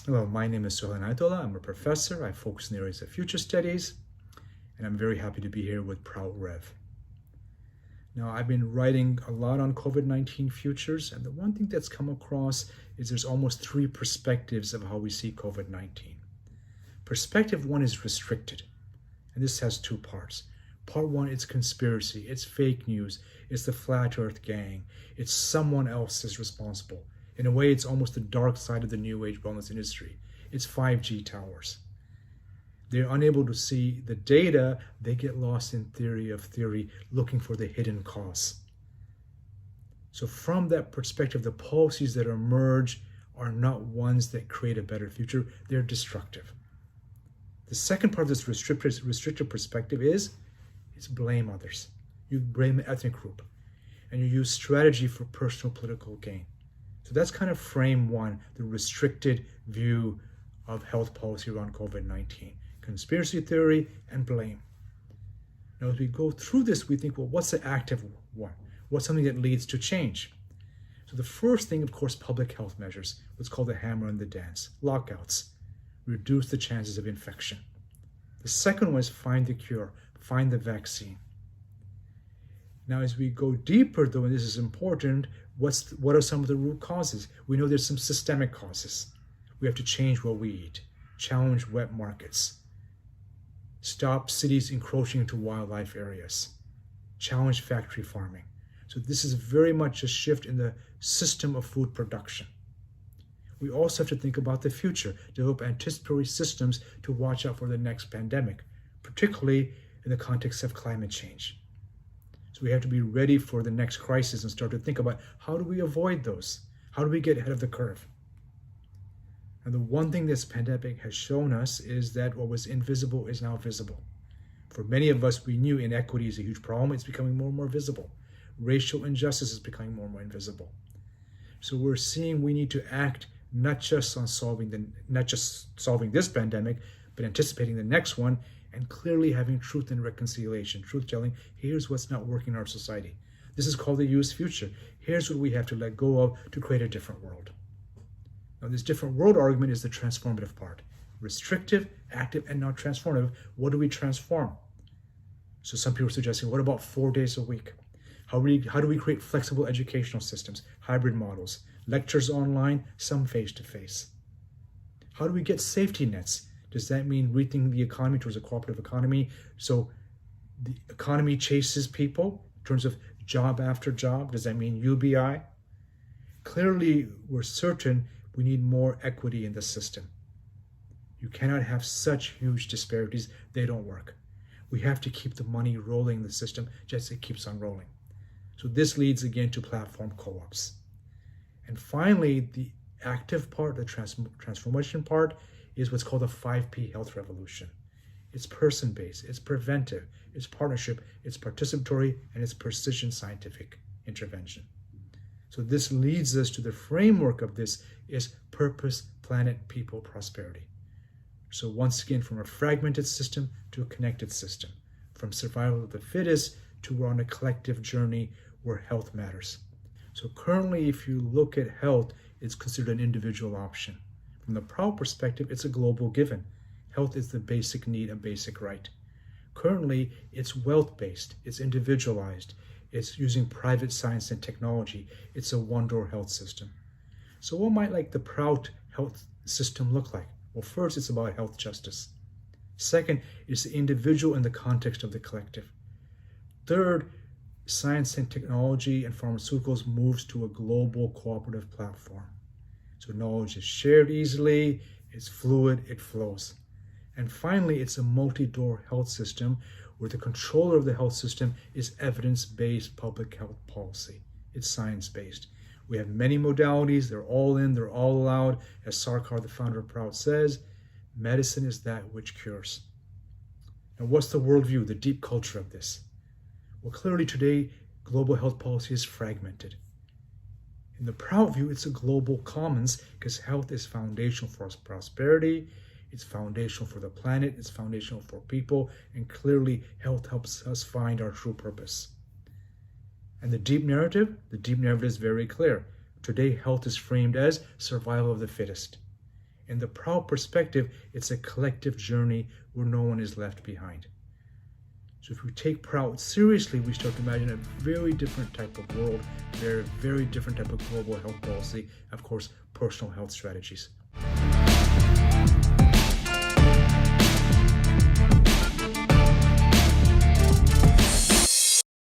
Hello, my name is Suhail Naitola. I'm a professor. I focus in the areas of future studies, and I'm very happy to be here with Prout Rev. Now, I've been writing a lot on COVID-19 futures, and the one thing that's come across is there's almost three perspectives of how we see COVID-19. Perspective one is restricted, and this has two parts. Part one, it's conspiracy, it's fake news, it's the flat earth gang, it's someone else is responsible. In a way, it's almost the dark side of the new age wellness industry. It's 5G towers. They're unable to see the data, they get lost in theory, looking for the hidden cause. So from that perspective, the policies that emerge are not ones that create a better future, they're destructive. The second part of this restrictive perspective is blame others. You blame an ethnic group, and you use strategy for personal political gain. So that's kind of frame one, the restricted view of health policy around COVID-19. Conspiracy theory and blame. Now, as we go through this, we think, well, what's the active one? What's something that leads to change? So the first thing, of course, public health measures, what's called the hammer and the dance. Lockouts, reduce the chances of infection. The second one is find the cure, find the vaccine. Now, as we go deeper, though, and this is important, what are some of the root causes? We know there's some systemic causes. We have to change what we eat, challenge wet markets, stop cities encroaching into wildlife areas, challenge factory farming. So this is very much a shift in the system of food production. We also have to think about the future, develop anticipatory systems to watch out for the next pandemic, particularly in the context of climate change. So we have to be ready for the next crisis and start to think about how do we avoid those? How do we get ahead of the curve? And the one thing this pandemic has shown us is that what was invisible is now visible. For many of us, we knew inequity is a huge problem. It's becoming more and more visible. Racial injustice is becoming more and more invisible. So we're seeing we need to act not just solving this pandemic, but anticipating the next one, and clearly having truth and reconciliation, truth telling, here's what's not working in our society. This is called the U.S. future. Here's what we have to let go of to create a different world. Now, this different world argument is the transformative part. Restrictive, active, and not transformative. What do we transform? So some people are suggesting, what about 4 days a week? How do we create flexible educational systems, hybrid models, lectures online, some face-to-face? How do we get safety nets? Does that mean rethinking the economy towards a cooperative economy so the economy chases people in terms of job after job? Does that mean UBI? Clearly, we're certain we need more equity in the system. You cannot have such huge disparities. They don't work. We have to keep the money rolling in the system just as it keeps on rolling. So this leads again to platform co-ops. And finally, the active part, the transformation part, is what's called the 5P health revolution. It's person-based, it's preventive, it's partnership, it's participatory, and it's precision scientific intervention. So this leads us to the framework of this is purpose, planet, people, prosperity. So once again, from a fragmented system to a connected system, from survival of the fittest to we're on a collective journey where health matters. So currently, if you look at health, it's considered an individual option. From the Prout perspective, it's a global given. Health is the basic need, a basic right. Currently, it's wealth-based, it's individualized, it's using private science and technology, it's a one-door health system. So what might the Prout health system look like? Well, first, it's about health justice. Second, it's the individual in the context of the collective. Third, science and technology and pharmaceuticals moves to a global cooperative platform. So knowledge is shared easily, it's fluid, it flows. And finally, it's a multi-door health system where the controller of the health system is evidence-based public health policy. It's science-based. We have many modalities, they're all in, they're all allowed. As Sarkar, the founder of Prout, says, medicine is that which cures. Now, what's the worldview, the deep culture of this? Well, clearly today, global health policy is fragmented. In the Prout view, it's a global commons because health is foundational for prosperity, it's foundational for the planet, it's foundational for people, and clearly health helps us find our true purpose. And the deep narrative is very clear. Today, health is framed as survival of the fittest. In the Proud perspective, it's a collective journey where no one is left behind. So if we take Proud seriously, we start to imagine a very different type of world, very different type of global health policy, of course, personal health strategies.